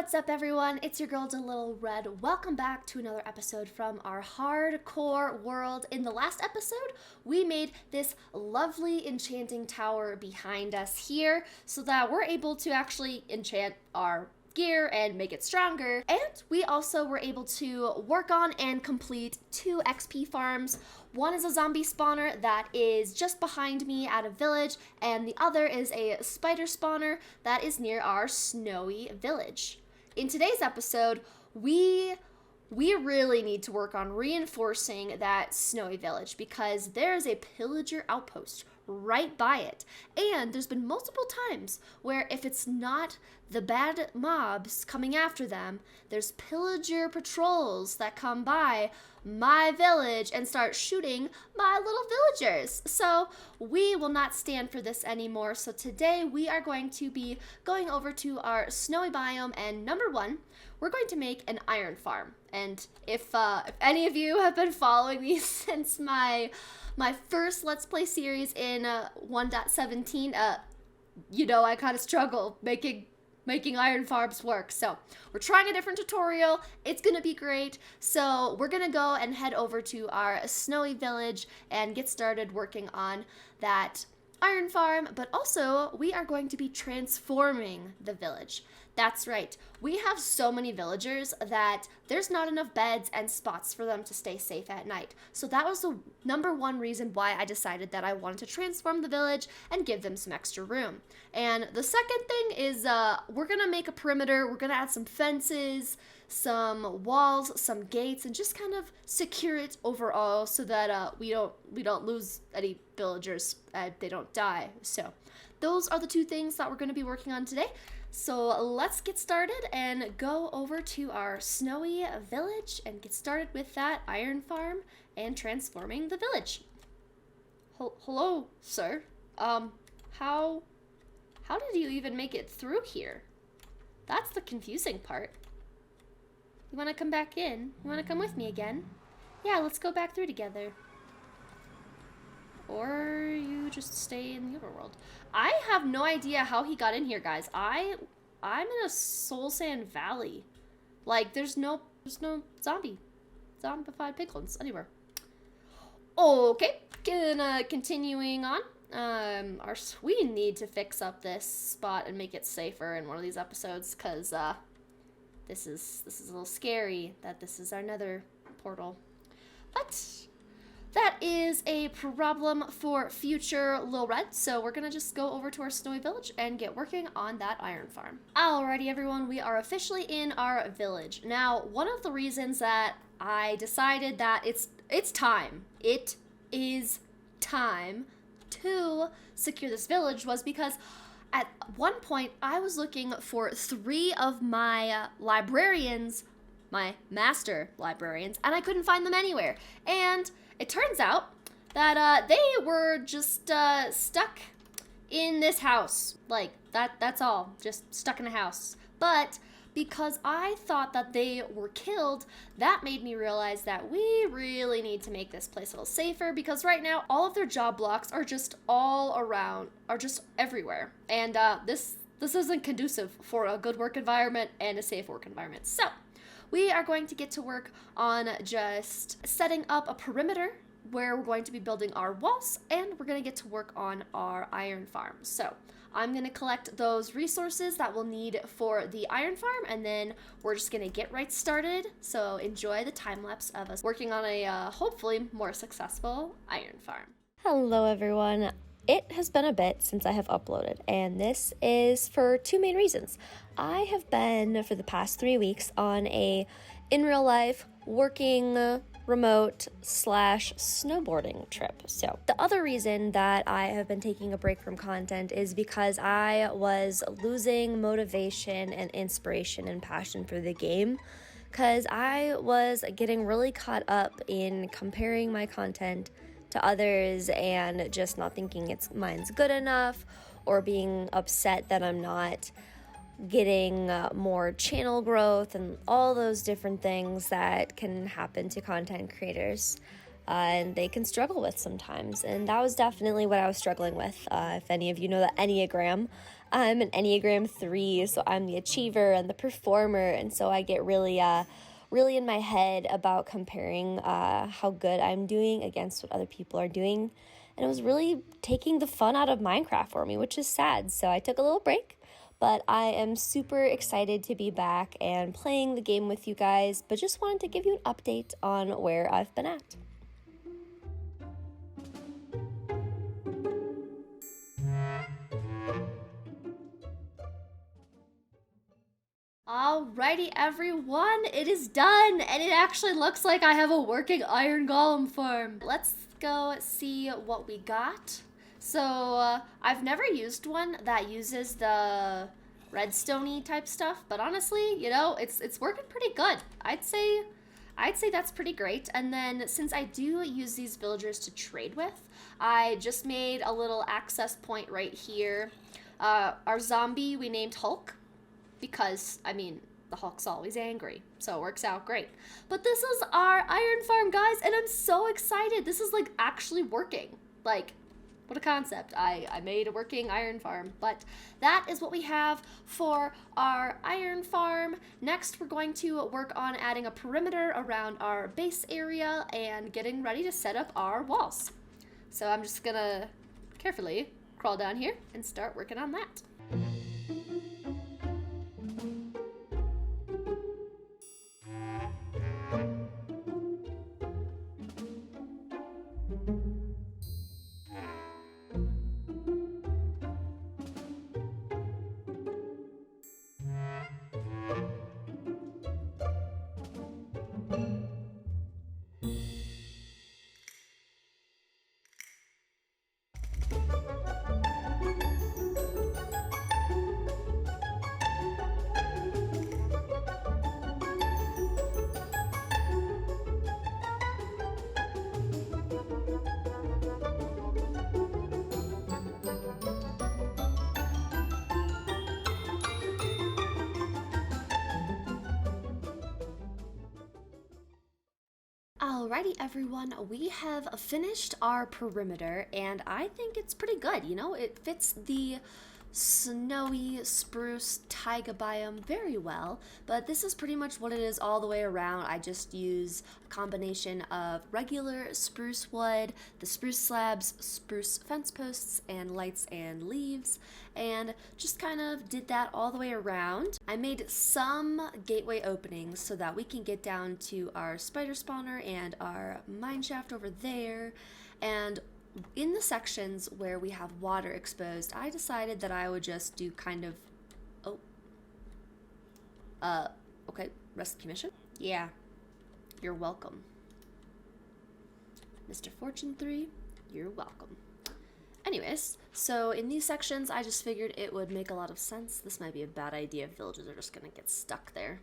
What's up everyone? It's your girl Lil Red. Welcome back to another episode from our hardcore world. In the last episode, we made this lovely enchanting tower behind us here so that we're able to actually enchant our gear and make it stronger. And we also were able to work on and complete 2 XP farms. One is a zombie spawner that is just behind me at a village, and the other is a spider spawner that is near our snowy village. In today's episode, we really need to work on reinforcing that snowy village because there's a pillager outpost right by it. And there's been multiple times where if it's not the bad mobs coming after them, there's pillager patrols that come by my village and start shooting my little villagers. So we will not stand for this anymore. So today we are going to be going over to our snowy biome, and number one, we're going to make an iron farm. And if any of you have been following me since my first Let's Play series in 1.17, you know I kind of struggle making iron farms work. So we're trying a different tutorial. It's gonna be great. So we're gonna go and head over to our snowy village and get started working on that iron farm, but also we are going to be transforming the village. That's right. We have so many villagers that there's not enough beds and spots for them to stay safe at night. So that was the number one reason why I decided that I wanted to transform the village and give them some extra room. And the second thing is we're going to make a perimeter. We're going to add some fences, some walls, some gates, and just kind of secure it overall so that we don't lose any villagers. They don't die. So those are the 2 things that we're going to be working on today. So let's get started and go over to our snowy village and get started with that iron farm and transforming the village. Hello, sir. How did you even make it through here? That's the confusing part. You want to come back in? You want to come with me again? Yeah, let's go back through together. Or you just stay in the overworld. I have no idea how he got in here, guys. I'm in a Soul Sand Valley. Like, there's no zombified piglins anywhere. Okay, continuing on. We need to fix up this spot and make it safer in one of these episodes, because this is a little scary that this is our nether portal. But that is a problem for future Lil Red, so we're gonna just go over to our snowy village and get working on that iron farm. Alrighty everyone, we are officially in our village. Now, one of the reasons that I decided that it's time, it is time to secure this village was because at one point I was looking for 3 of my librarians, my master librarians, and I couldn't find them anywhere. And it turns out that they were just stuck in this house. Like, that's all. Just stuck in a house. But because I thought that they were killed, that made me realize that we really need to make this place a little safer, because right now all of their job blocks are just all around, are just everywhere. And this isn't conducive for a good work environment and a safe work environment. So we are going to get to work on just setting up a perimeter where we're going to be building our walls, and we're going to get to work on our iron farm. So I'm going to collect those resources that we'll need for the iron farm, and then we're just going to get right started. So enjoy the time lapse of us working on a hopefully more successful iron farm. Hello everyone. It has been a bit since I have uploaded, and this is for 2 main reasons. I have been, for the past 3 weeks, on a in real life working remote / snowboarding trip. So the other reason that I have been taking a break from content is because I was losing motivation and inspiration and passion for the game, because I was getting really caught up in comparing my content to others and just not thinking mine's good enough, or being upset that I'm not getting more channel growth and all those different things that can happen to content creators and they can struggle with sometimes. And that was definitely what I was struggling with. If any of you know the Enneagram, I'm an Enneagram 3, so I'm the achiever and the performer, and so I get really in my head about comparing how good I'm doing against what other people are doing. And it was really taking the fun out of Minecraft for me, which is sad. So I took a little break, but I am super excited to be back and playing the game with you guys, but just wanted to give you an update on where I've been at. Alrighty, everyone, it is done, and it actually looks like I have a working iron golem farm. Let's go see what we got. So, I've never used one that uses the redstone-y type stuff, but honestly, you know, it's working pretty good. I'd say that's pretty great. And then since I do use these villagers to trade with, I just made a little access point right here. Our zombie we named Hulk, because, I mean, the Hulk's always angry, so it works out great. But this is our iron farm, guys, and I'm so excited. This is, like, actually working. Like, what a concept. I made a working iron farm. But that is what we have for our iron farm. Next, we're going to work on adding a perimeter around our base area and getting ready to set up our walls. So I'm just gonna carefully crawl down here and start working on that. Alrighty, everyone, we have finished our perimeter, and I think it's pretty good. You know, it fits the snowy spruce taiga biome very well, but this is pretty much what it is all the way around. I just use a combination of regular spruce wood, the spruce slabs, spruce fence posts, and lights and leaves, and just kind of did that all the way around. I made some gateway openings so that we can get down to our spider spawner and our mine shaft over there, and in the sections where we have water exposed, I decided that I would just do kind of, okay, rescue mission? Yeah, you're welcome. Mr. Fortune 3, you're welcome. Anyways, so in these sections, I just figured it would make a lot of sense. This might be a bad idea if villagers are just gonna get stuck there.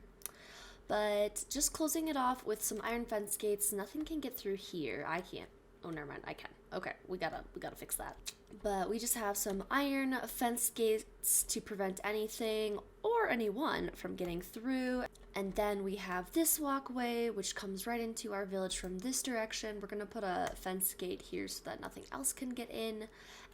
But just closing it off with some iron fence gates, nothing can get through here. I can't. Oh, never mind, I can. Okay, we gotta fix that. But we just have some iron fence gates to prevent anything or anyone from getting through. And then we have this walkway, which comes right into our village from this direction. We're gonna put a fence gate here so that nothing else can get in.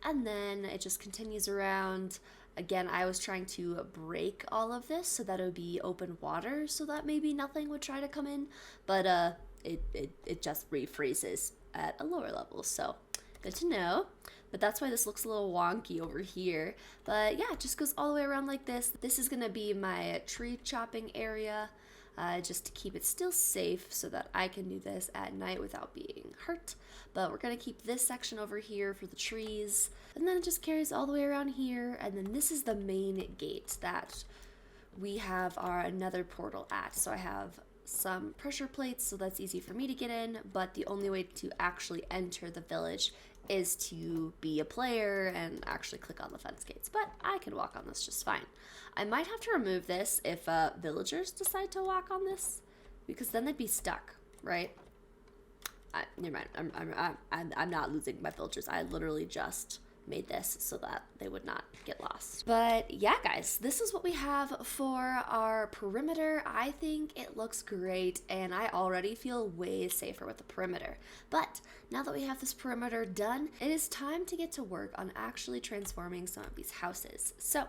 And then it just continues around. Again, I was trying to break all of this so that it would be open water so that maybe nothing would try to come in. But it just refreezes at a lower level, so good to know. But that's why this looks a little wonky over here. But yeah, it just goes all the way around like this. This is gonna be my tree chopping area, just to keep it still safe so that I can do this at night without being hurt. But we're gonna keep this section over here for the trees, and then it just carries all the way around here. And then this is the main gate that we have our nether portal at. So I have some pressure plates, so that's easy for me to get in, but the only way to actually enter the village is to be a player and actually click on the fence gates, but I can walk on this just fine. I might have to remove this if villagers decide to walk on this, because then they'd be stuck, right? Never mind, I'm not losing my villagers. I literally just made this so that they would not get lost. But yeah, guys, this is what we have for our perimeter. I think it looks great, and I already feel way safer with the perimeter. But now that we have this perimeter done, it is time to get to work on actually transforming some of these houses. So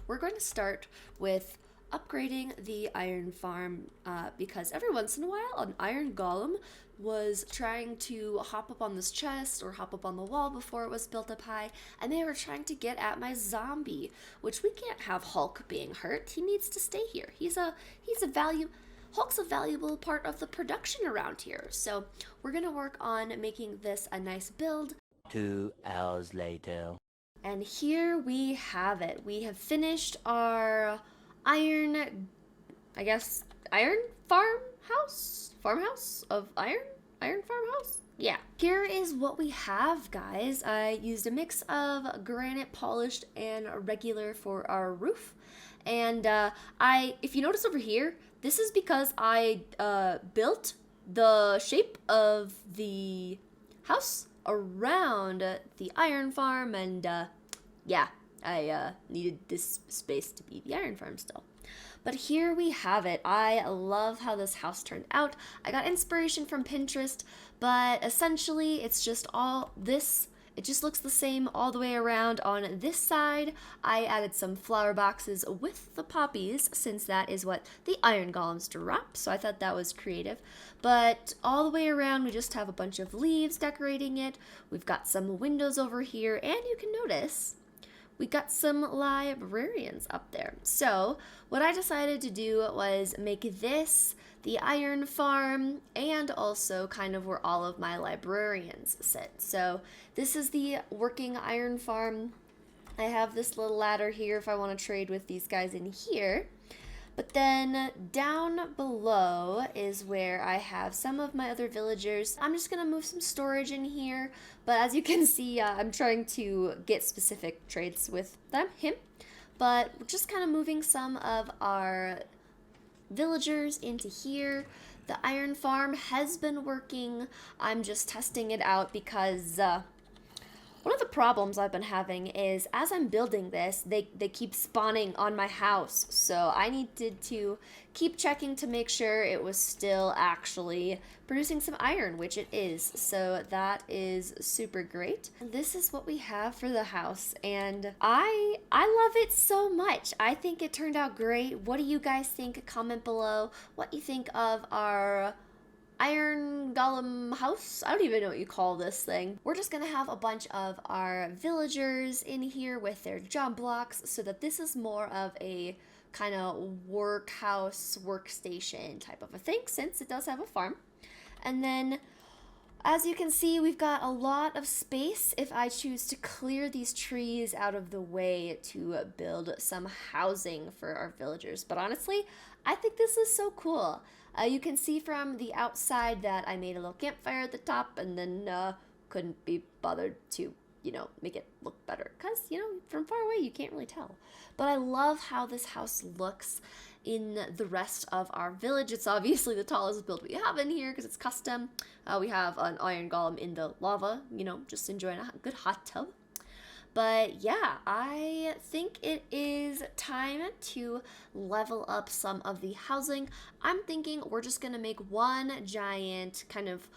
we're going to start with upgrading the iron farm because every once in a while an iron golem was trying to hop up on this chest or hop up on the wall before it was built up high, and they were trying to get at my zombie, which we can't have Hulk being hurt. He needs to stay here. Hulk's a valuable part of the production around here. So we're gonna work on making this a nice build. 2 hours later. And here we have it. We have finished our iron farmhouse of iron farmhouse. Yeah. Here is what we have, guys. I used a mix of granite polished and regular for our roof. And if you notice over here, this is because I built the shape of the house around the iron farm, and yeah, I needed this space to be the iron farm still. But here we have it. I love how this house turned out. I got inspiration from Pinterest, but essentially it's just all this. It just looks the same all the way around. On this side, I added some flower boxes with the poppies, since that is what the iron golems drop, so I thought that was creative. But all the way around, we just have a bunch of leaves decorating it. We've got some windows over here, and you can notice we got some librarians up there. So what I decided to do was make this the iron farm, and also kind of where all of my librarians sit. So this is the working iron farm. I have this little ladder here if I want to trade with these guys in here. But then down below is where I have some of my other villagers. I'm just gonna move some storage in here, but as you can see, I'm trying to get specific trades with him. But we're just kind of moving some of our villagers into here. The iron farm has been working. I'm just testing it out because one of the problems I've been having is as I'm building this, they keep spawning on my house. So I needed to keep checking to make sure it was still actually producing some iron, which it is. So that is super great. This is what we have for the house, and I love it so much. I think it turned out great. What do you guys think? Comment below what you think of our iron golem house. I don't even know what you call this thing. We're just gonna have a bunch of our villagers in here with their job blocks, so that this is more of a kind of workhouse, workstation type of a thing, since it does have a farm. And then as you can see, we've got a lot of space if I choose to clear these trees out of the way to build some housing for our villagers. But honestly, I think this is so cool. You can see from the outside that I made a little campfire at the top, and then couldn't be bothered to, make it look better. Because, from far away, you can't really tell. But I love how this house looks in the rest of our village. It's obviously the tallest build we have in here because it's custom. We have an iron golem in the lava, just enjoying a good hot tub. But yeah, I think it is time to level up some of the housing. I'm thinking we're just gonna make one giant kind of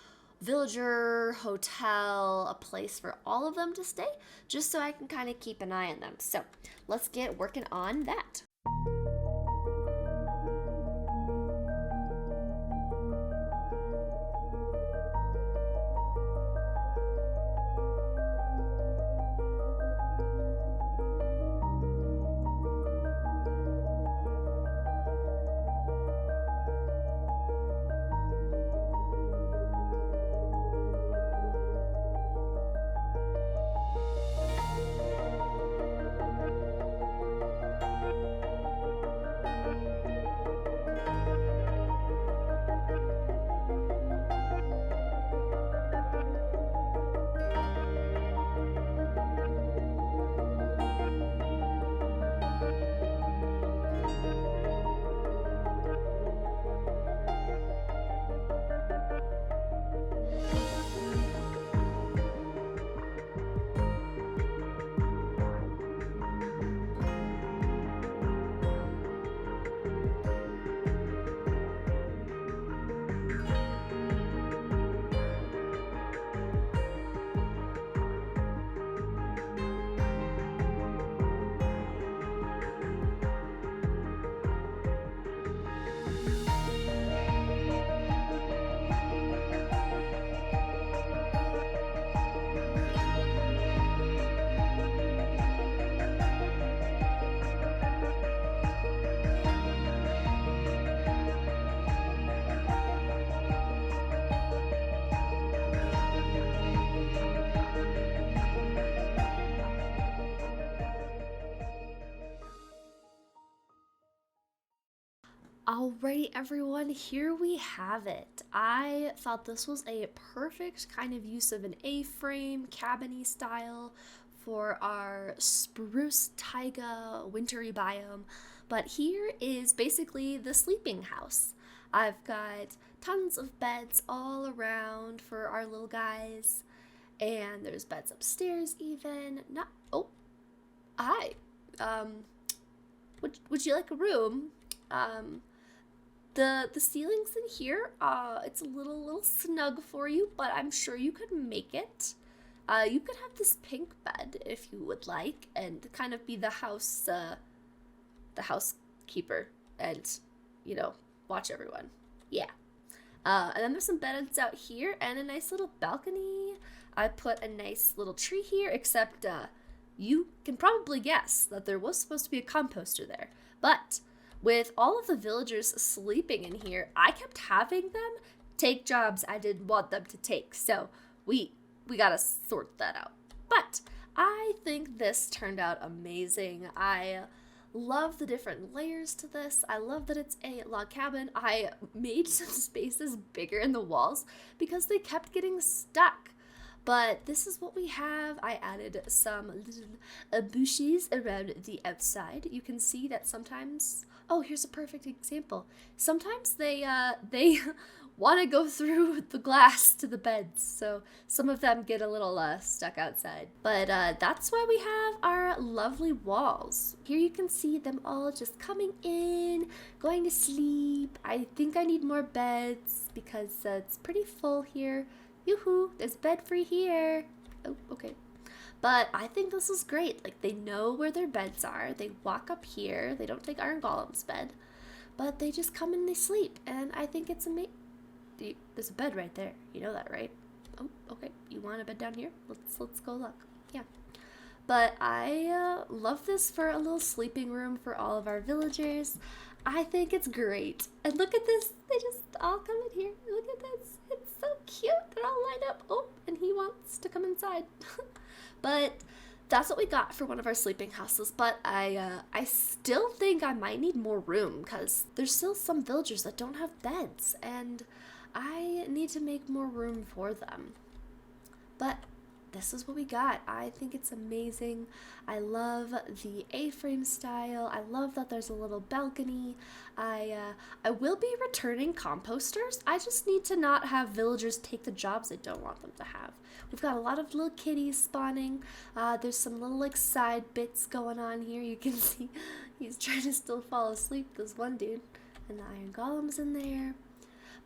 villager hotel, a place for all of them to stay, just so I can kind of keep an eye on them. So let's get working on that. Alrighty, everyone, here we have it. I thought this was a perfect kind of use of an A-frame, cabin-y style for our spruce taiga wintry biome. But here is basically the sleeping house. I've got tons of beds all around for our little guys, and there's beds upstairs even. Hi. Would you like a room? The ceilings in here, it's a little snug for you, but I'm sure you could make it. You could have this pink bed if you would like, and kind of be the housekeeper, and watch everyone. Yeah. And then there's some beds out here and a nice little balcony. I put a nice little tree here, except you can probably guess that there was supposed to be a composter there, but with all of the villagers sleeping in here, I kept having them take jobs I didn't want them to take. So we gotta sort that out. But I think this turned out amazing. I love the different layers to this. I love that it's a log cabin. I made some spaces bigger in the walls because they kept getting stuck. But this is what we have. I added some little bushes around the outside. You can see that sometimes... Oh, here's a perfect example. Sometimes they want to go through the glass to the beds, so some of them get a little stuck outside. But that's why we have our lovely walls. Here you can see them all just coming in, going to sleep. I think I need more beds because it's pretty full here. Yoo-hoo, there's bed free here. Oh, okay. But I think this is great. Like, they know where their beds are. They walk up here. They don't take Iron Golem's bed. But they just come and they sleep. And I think it's amazing. There's a bed right there. You know that, right? Oh, okay. You want a bed down here? Let's go look. Yeah. But I love this for a little sleeping room for all of our villagers. I think it's great. And look at this. They just all come in here. Look at this. It's so cute. They're all lined up. Oh, and he wants to come inside. But that's what we got for one of our sleeping houses. But I still think I might need more room because there's still some villagers that don't have beds, and I need to make more room for them. But this is what we got. I think it's amazing. I love the A-frame style. I love that there's a little balcony. I will be returning composters. I just need to not have villagers take the jobs I don't want them to have. We've got a lot of little kitties spawning. There's some little side bits going on here. You can see he's trying to still fall asleep, this one dude. And the Iron Golem's in there.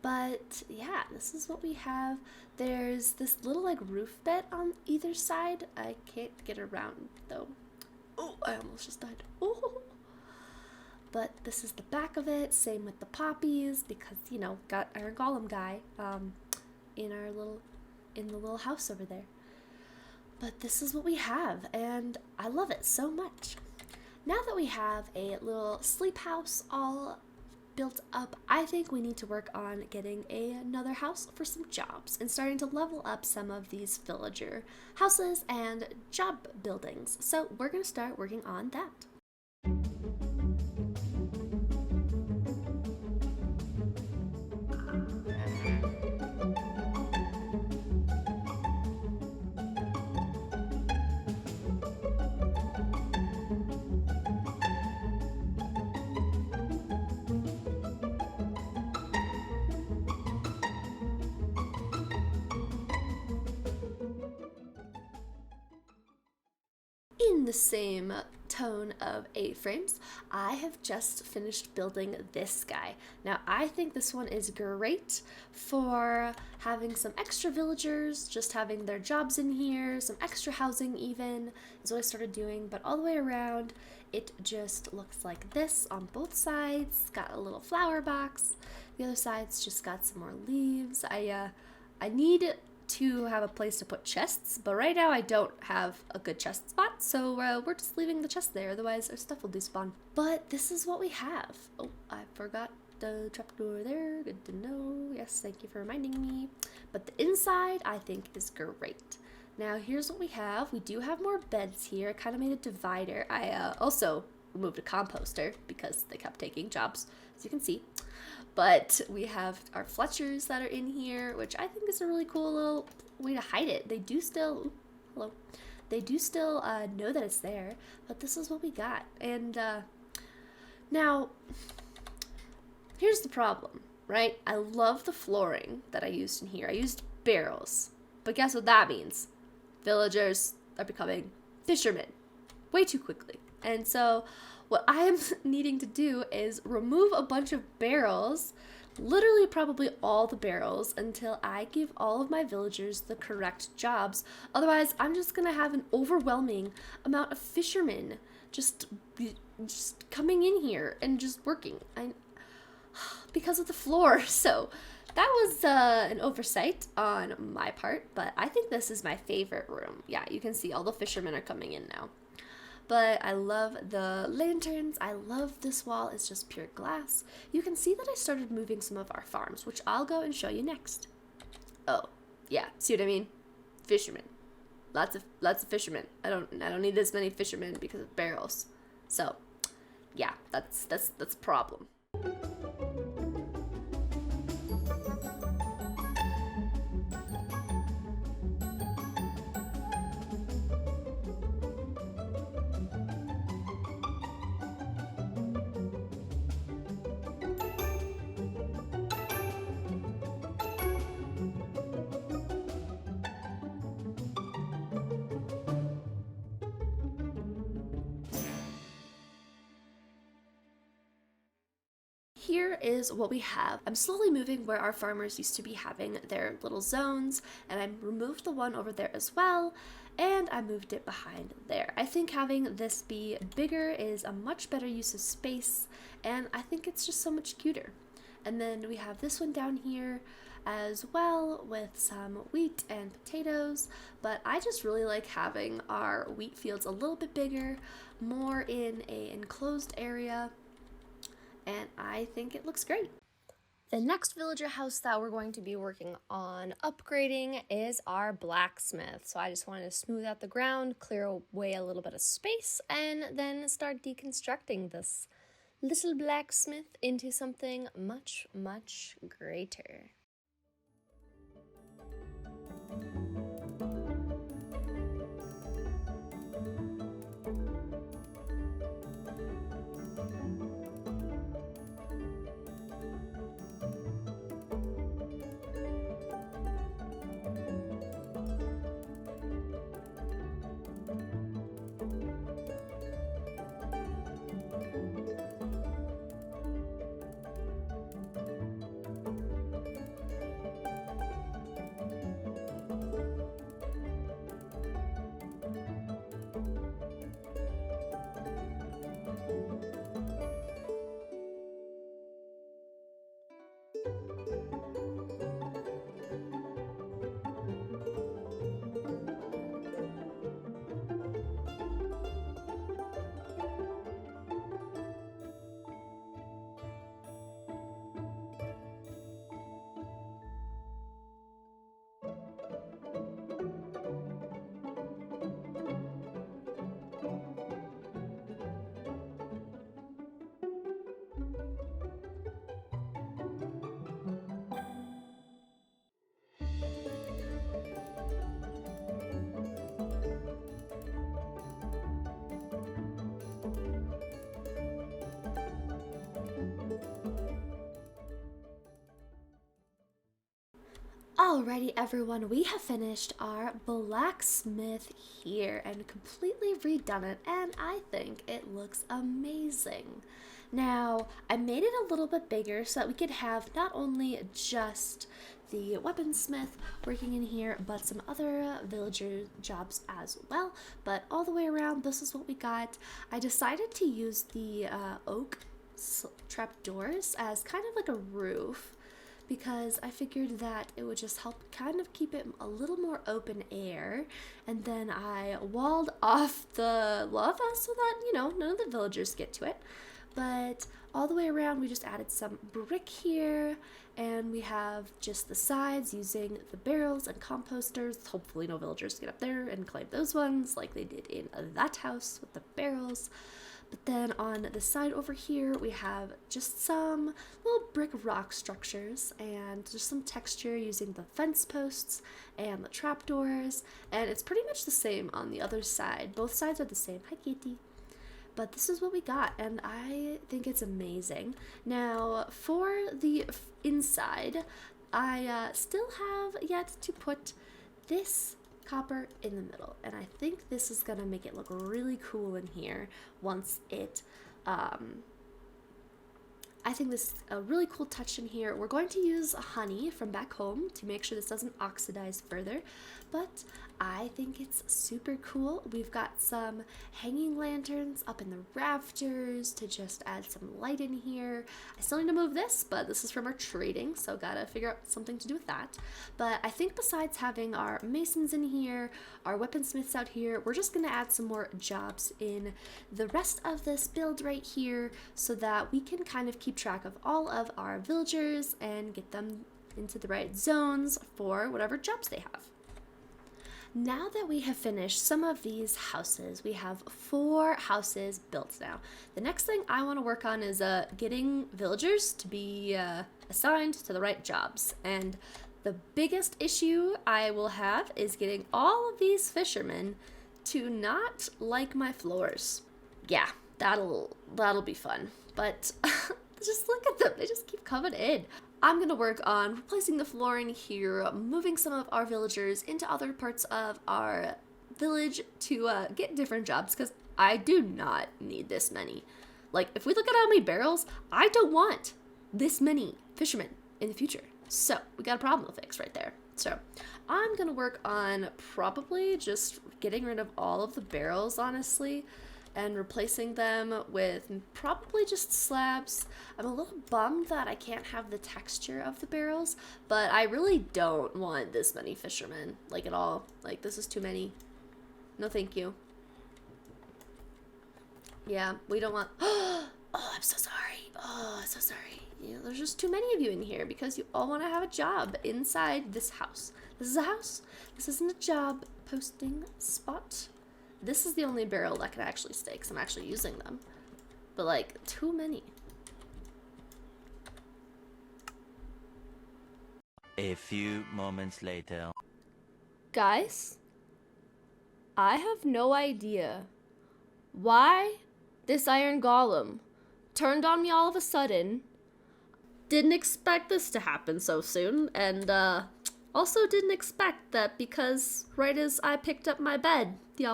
But yeah, this is what we have. There's this little roof bit on either side. I can't get around though. Oh, I almost just died. Oh. But this is the back of it. Same with the poppies because got Iron Golem guy in the little house over there. But this is what we have, and I love it so much. Now that we have a little sleep house all built up, I think we need to work on getting another house for some jobs and starting to level up some of these villager houses and job buildings. So we're going to start working on that. In the same tone of A-frames, I have just finished building this guy. Now, I think this one is great for having some extra villagers, just having their jobs in here, some extra housing even, is what I started doing, but all the way around, it just looks like this on both sides. Got a little flower box. The other side's just got some more leaves. I need to have a place to put chests, but right now I don't have a good chest spot, so we're just leaving the chest there, otherwise our stuff will despawn. But this is what we have. Oh, I forgot the trapdoor there. Good to know. Yes, thank you for reminding me. But the inside I think is great. Now here's what we have. We do have more beds here. I kind of made a divider. I also removed a composter because they kept taking jobs, as you can see. But we have our Fletchers that are in here, which I think is a really cool little way to hide it. They do still, ooh, hello, they do still know that it's there, but this is what we got. And now, here's the problem, right? I love the flooring that I used in here. I used barrels, but guess what that means? Villagers are becoming fishermen way too quickly. And so what I am needing to do is remove a bunch of barrels, literally probably all the barrels, until I give all of my villagers the correct jobs. Otherwise, I'm just going to have an overwhelming amount of fishermen just coming in here and just working because of the floor. So that was an oversight on my part, but I think this is my favorite room. Yeah, you can see all the fishermen are coming in now. But I love the lanterns. I love this wall. It's just pure glass. You can see that I started moving some of our farms, which I'll go and show you next. Oh, yeah. See what I mean? Fishermen. Lots of fishermen. I don't need this many fishermen because of barrels. So, yeah, that's a problem. Here is what we have. I'm slowly moving where our farmers used to be having their little zones, and I removed the one over there as well, and I moved it behind there. I think having this be bigger is a much better use of space, and I think it's just so much cuter. And then we have this one down here as well with some wheat and potatoes, but I just really like having our wheat fields a little bit bigger, more in an enclosed area, and I think it looks great. The next villager house that we're going to be working on upgrading is our blacksmith. So I just wanted to smooth out the ground, clear away a little bit of space, and then start deconstructing this little blacksmith into something much, much greater. Alrighty everyone, we have finished our blacksmith here and completely redone it, and I think it looks amazing. Now, I made it a little bit bigger so that we could have not only just the weaponsmith working in here, but some other villager jobs as well. But all the way around, this is what we got. I decided to use the oak trapdoors as kind of like a roof, because I figured that it would just help kind of keep it a little more open air. And then I walled off the lava so that, you know, none of the villagers get to it. But all the way around, we just added some brick here, and we have just the sides using the barrels and composters. Hopefully no villagers get up there and claim those ones like they did in that house with the barrels. But then on the side over here, we have just some little brick rock structures and just some texture using the fence posts and the trapdoors. And it's pretty much the same on the other side. Both sides are the same. Hi, Kitty. But this is what we got, and I think it's amazing. Now, for the inside, I still have yet to put this copper in the middle, and I think this is gonna make it look really cool in here once it I think this is a really cool touch in here. We're going to use honey from back home to make sure this doesn't oxidize further, but I think it's super cool. We've got some hanging lanterns up in the rafters to just add some light in here. I still need to move this, but this is from our trading, so gotta figure out something to do with that. But I think besides having our masons in here, our weaponsmiths out here, we're just gonna add some more jobs in the rest of this build right here so that we can kind of keep track of all of our villagers and get them into the right zones for whatever jobs they have. Now that we have finished some of these houses, we have 4 houses built now. The next thing I want to work on is getting villagers to be assigned to the right jobs. And the biggest issue I will have is getting all of these fishermen to not like my floors. Yeah, that'll be fun. But just look at them, they just keep coming in. I'm gonna work on replacing the flooring here, moving some of our villagers into other parts of our village to get different jobs, because I do not need this many. Like, if we look at how many barrels, I don't want this many fishermen in the future. So, we got a problem to fix right there. So, I'm gonna work on probably just getting rid of all of the barrels, honestly, and replacing them with probably just slabs. I'm a little bummed that I can't have the texture of the barrels, but I really don't want this many fishermen, like, at all. Like, this is too many. No thank you. Yeah, we don't want... Oh, I'm so sorry. Oh, I'm so sorry. Yeah, there's just too many of you in here because you all want to have a job inside this house. This is a house. This isn't a job posting spot. This is the only barrel that can actually stay because I'm actually using them. But, like, too many. A few moments later. Guys, I have no idea why this iron golem turned on me all of a sudden. Didn't expect this to happen so soon, and also didn't expect that because right as I picked up my bed, the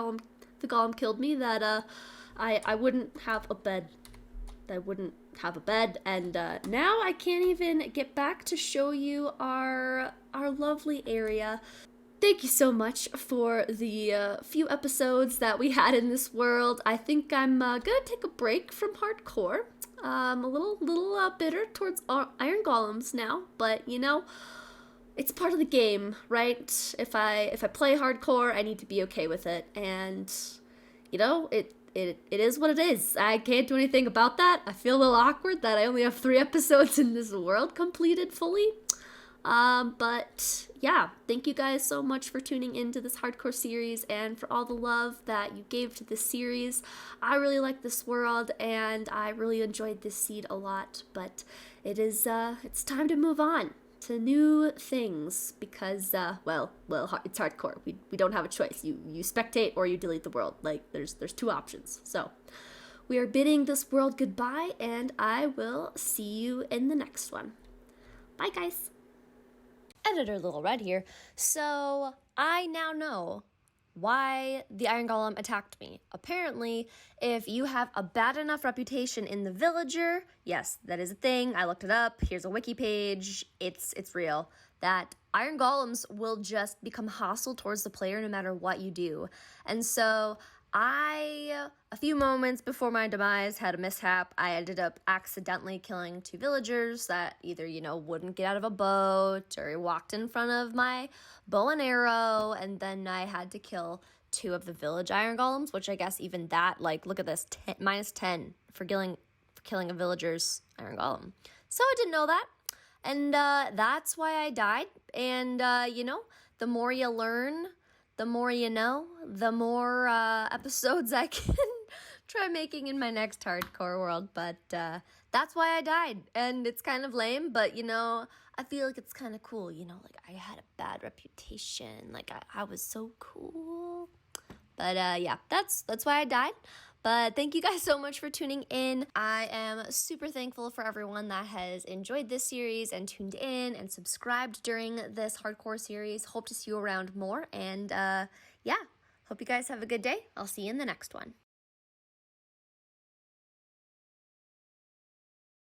golem killed me, that I wouldn't have a bed. I wouldn't have a bed, and now I can't even get back to show you our lovely area. Thank you so much for the few episodes that we had in this world. I think I'm gonna take a break from hardcore. A little bitter towards iron golems now, but you know, it's part of the game, right? If I play hardcore, I need to be okay with it, and you know, it is what it is. I can't do anything about that. I feel a little awkward that I only have 3 episodes in this world completed fully. But yeah, thank you guys so much for tuning into this hardcore series and for all the love that you gave to this series. I really like this world and I really enjoyed this seed a lot, but it's time to move on to new things because, well, it's hardcore. We don't have a choice. You spectate or you delete the world. Like, there's 2 options. So, we are bidding this world goodbye, and I will see you in the next one. Bye, guys. Editor Lil Red here. So, I now know why the Iron Golem attacked me. Apparently, if you have a bad enough reputation in the villager, yes, that is a thing. I looked it up. Here's a wiki page. It's real. That Iron Golems will just become hostile towards the player no matter what you do. And so a few moments before my demise, had a mishap. I ended up accidentally killing 2 villagers that either, wouldn't get out of a boat or walked in front of my bow and arrow, and then I had to kill 2 of the village iron golems, which I guess even that, like, look at this, -10 for killing a villager's iron golem. So I didn't know that, and that's why I died, and, the more you learn, the more you know, the more episodes I can try making in my next hardcore world, but that's why I died. And it's kind of lame, but you know, I feel like it's kind of cool, you know, like I had a bad reputation, like I was so cool. But yeah, that's why I died. But thank you guys so much for tuning in. I am super thankful for everyone that has enjoyed this series and tuned in and subscribed during this hardcore series. Hope to see you around more. And yeah, hope you guys have a good day. I'll see you in the next one.